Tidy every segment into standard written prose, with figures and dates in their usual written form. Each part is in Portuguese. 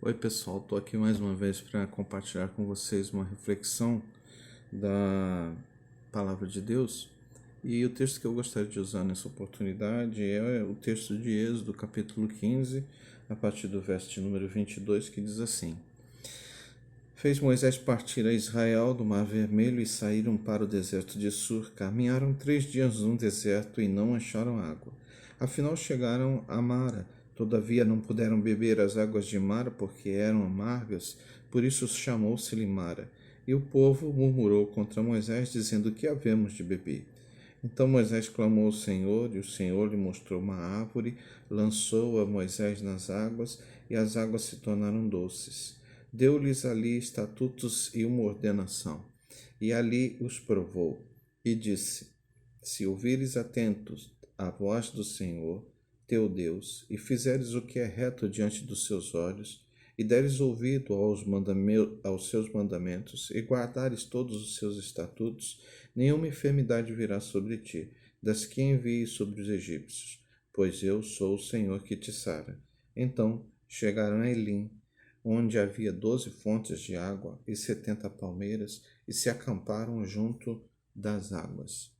Oi pessoal, estou aqui mais uma vez para compartilhar com vocês uma reflexão da Palavra de Deus. E o texto que eu gostaria de usar nessa oportunidade é o texto de Êxodo, capítulo 15, a partir do verso de número 22, que diz assim: Fez Moisés partir a Israel do Mar Vermelho e saíram para o deserto de Sur. Caminharam 3 dias no deserto e não acharam água. Afinal chegaram a Mara. Todavia não puderam beber as águas de Mara porque eram amargas, por isso chamou-se-lhe Mara. E o povo murmurou contra Moisés, dizendo: Que havemos de beber? Então Moisés clamou ao Senhor, e o Senhor lhe mostrou uma árvore, lançou a Moisés nas águas, e as águas se tornaram doces. Deu-lhes ali estatutos e uma ordenação, e ali os provou, e disse: Se ouvires atentos à voz do Senhor, teu Deus, e fizeres o que é reto diante dos seus olhos, e deres ouvido aos seus mandamentos, e guardares todos os seus estatutos, nenhuma enfermidade virá sobre ti, das que enviei sobre os egípcios, pois eu sou o Senhor que te sara. Então chegaram a Elim, onde havia 12 fontes de água e 70 palmeiras, e se acamparam junto das águas.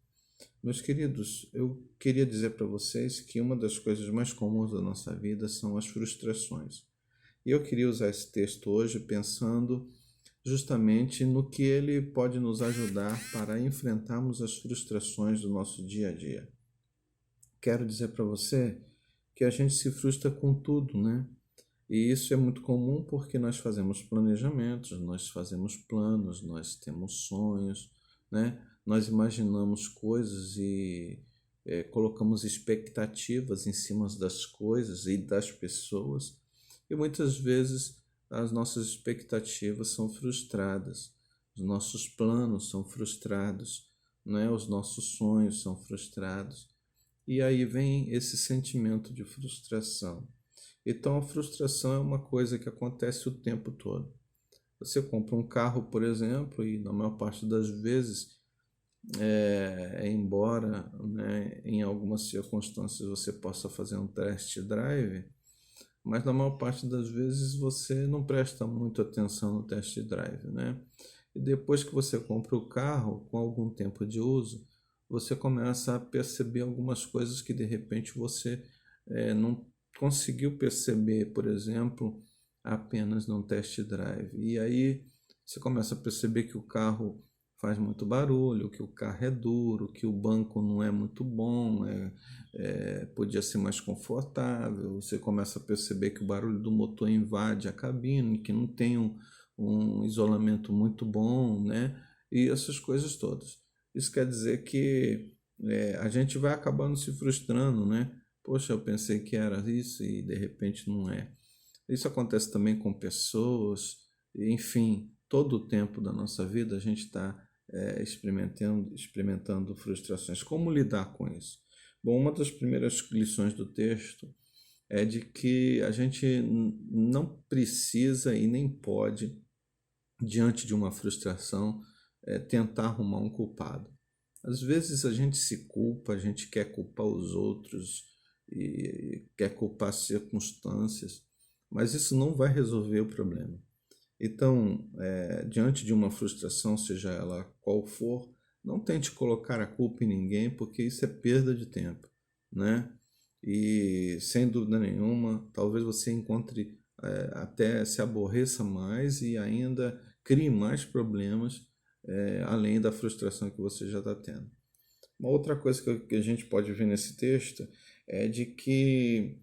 Meus queridos, eu queria dizer para vocês que uma das coisas mais comuns da nossa vida são as frustrações. E eu queria usar esse texto hoje pensando justamente no que ele pode nos ajudar para enfrentarmos as frustrações do nosso dia a dia. Quero dizer para você que a gente se frustra com tudo, né? E isso é muito comum porque nós fazemos planejamentos, nós fazemos planos, nós temos sonhos, né? Nós imaginamos coisas e colocamos expectativas em cima das coisas e das pessoas. E muitas vezes as nossas expectativas são frustradas, os nossos planos são frustrados, né? Os nossos sonhos são frustrados. E aí vem esse sentimento de frustração. Então, a frustração é uma coisa que acontece o tempo todo. Você compra um carro, por exemplo, e na maior parte das vezes, embora, né, em algumas circunstâncias você possa fazer um test drive, mas na maior parte das vezes você não presta muito atenção no test drive, né? E depois que você compra o carro, com algum tempo de uso, você começa a perceber algumas coisas que de repente você não conseguiu perceber, por exemplo, apenas num test drive. E aí você começa a perceber que o carro faz muito barulho, que o carro é duro, que o banco não é muito bom, podia ser mais confortável. Você começa a perceber que o barulho do motor invade a cabine, que não tem um isolamento muito bom, né? E essas coisas todas. Isso quer dizer que a gente vai acabando se frustrando, né? Poxa, eu pensei que era isso e de repente não é. Isso acontece também com pessoas, enfim, todo o tempo da nossa vida a gente está experimentando frustrações. Como lidar com isso? Bom, uma das primeiras lições do texto é de que a gente não precisa e nem pode, diante de uma frustração, tentar arrumar um culpado. Às vezes a gente se culpa, a gente quer culpar os outros e quer culpar as circunstâncias, mas isso não vai resolver o problema. Então, diante de uma frustração, seja ela qual for, não tente colocar a culpa em ninguém, porque isso é perda de tempo, né? E, sem dúvida nenhuma, talvez você encontre, até se aborreça mais e ainda crie mais problemas, além da frustração que você já está tendo. Uma outra coisa que a gente pode ver nesse texto é de que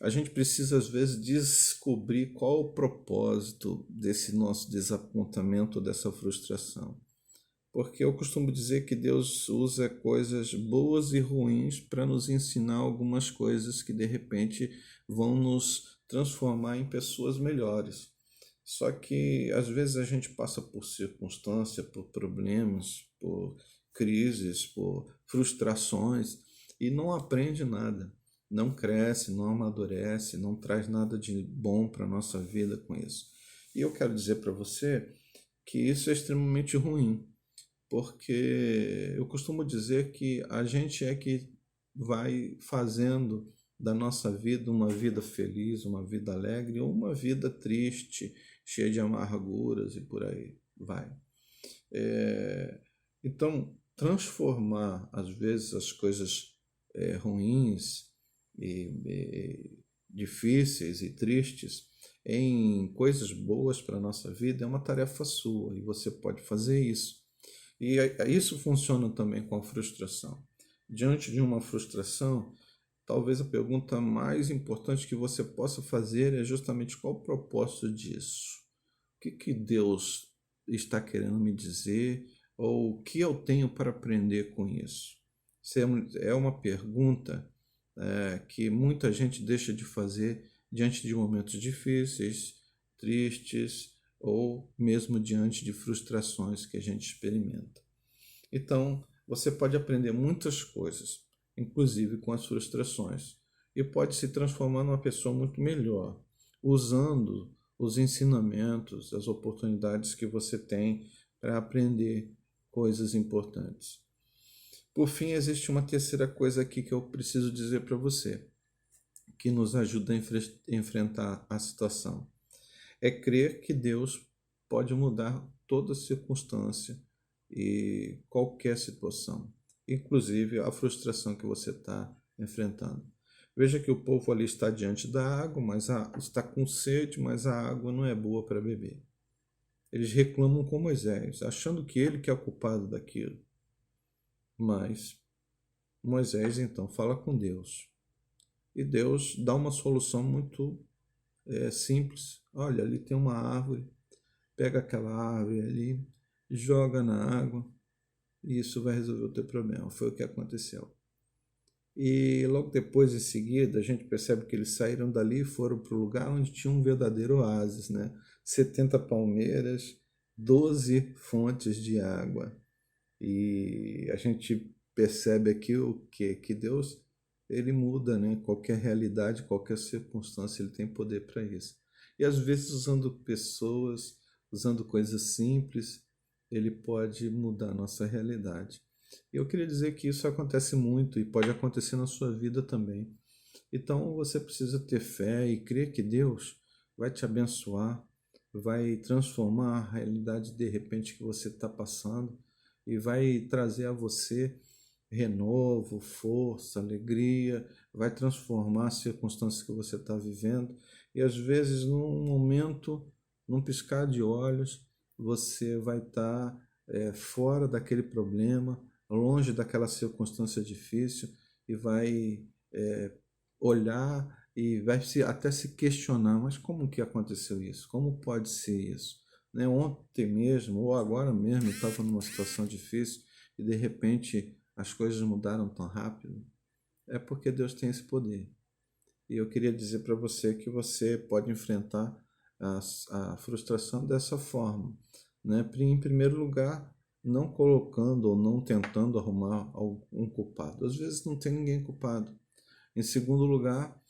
a gente precisa, às vezes, descobrir qual o propósito desse nosso desapontamento, dessa frustração. Porque eu costumo dizer que Deus usa coisas boas e ruins para nos ensinar algumas coisas que, de repente, vão nos transformar em pessoas melhores. Só que, às vezes, a gente passa por circunstâncias, por problemas, por crises, por frustrações e não aprende nada, não cresce, não amadurece, não traz nada de bom para a nossa vida com isso. E eu quero dizer para você que isso é extremamente ruim, porque eu costumo dizer que a gente é que vai fazendo da nossa vida uma vida feliz, uma vida alegre ou uma vida triste, cheia de amarguras e por aí vai. Então, transformar, às vezes, as coisas ruins e difíceis e tristes em coisas boas para a nossa vida é uma tarefa sua e você pode fazer isso. E isso funciona também com a frustração. Diante de uma frustração, talvez a pergunta mais importante que você possa fazer é justamente qual o propósito disso? O que Deus está querendo me dizer? Ou o que eu tenho para aprender com isso? Isso é uma pergunta que muita gente deixa de fazer diante de momentos difíceis, tristes ou mesmo diante de frustrações que a gente experimenta. Então, você pode aprender muitas coisas, inclusive com as frustrações, e pode se transformar numa pessoa muito melhor, usando os ensinamentos, as oportunidades que você tem para aprender coisas importantes. Por fim, existe uma terceira coisa aqui que eu preciso dizer para você, que nos ajuda a enfrentar a situação. É crer que Deus pode mudar toda circunstância e qualquer situação, inclusive a frustração que você está enfrentando. Veja que o povo ali está diante da água, mas está com sede, mas a água não é boa para beber. Eles reclamam com Moisés, achando que ele que é o culpado daquilo. Mas Moisés então fala com Deus. E Deus dá uma solução muito simples. Olha, ali tem uma árvore, pega aquela árvore ali, joga na água e isso vai resolver o teu problema. Foi o que aconteceu. E logo depois, em seguida, a gente percebe que eles saíram dali e foram para o lugar onde tinha um verdadeiro oásis, né? 70 palmeiras, 12 fontes de água. E a gente percebe aqui o quê? Que Deus, ele muda, né? Qualquer realidade, qualquer circunstância, ele tem poder para isso. E às vezes usando pessoas, usando coisas simples, ele pode mudar a nossa realidade. E eu queria dizer que isso acontece muito e pode acontecer na sua vida também. Então você precisa ter fé e crer que Deus vai te abençoar, vai transformar a realidade de repente que você está passando e vai trazer a você renovo, força, alegria, vai transformar as circunstâncias que você está vivendo. E às vezes, num momento, num piscar de olhos, você vai estar fora daquele problema, longe daquela circunstância difícil e vai olhar e vai até se questionar, mas como que aconteceu isso? Como pode ser isso? Né? Ontem mesmo, ou agora mesmo, eu estava numa situação difícil e de repente as coisas mudaram tão rápido. É porque Deus tem esse poder. E eu queria dizer para você que você pode enfrentar a frustração dessa forma. Né? Em primeiro lugar, não colocando ou não tentando arrumar um culpado. Às vezes não tem ninguém culpado. Em segundo lugar,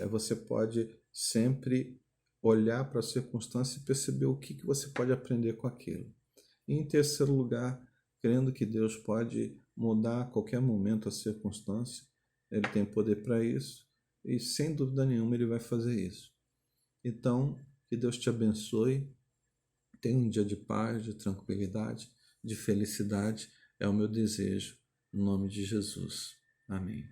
você pode sempre olhar para a circunstância e perceber o que você pode aprender com aquilo. E em terceiro lugar, crendo que Deus pode mudar a qualquer momento a circunstância, Ele tem poder para isso e sem dúvida nenhuma Ele vai fazer isso. Então, que Deus te abençoe, tenha um dia de paz, de tranquilidade, de felicidade, é o meu desejo, em nome de Jesus. Amém.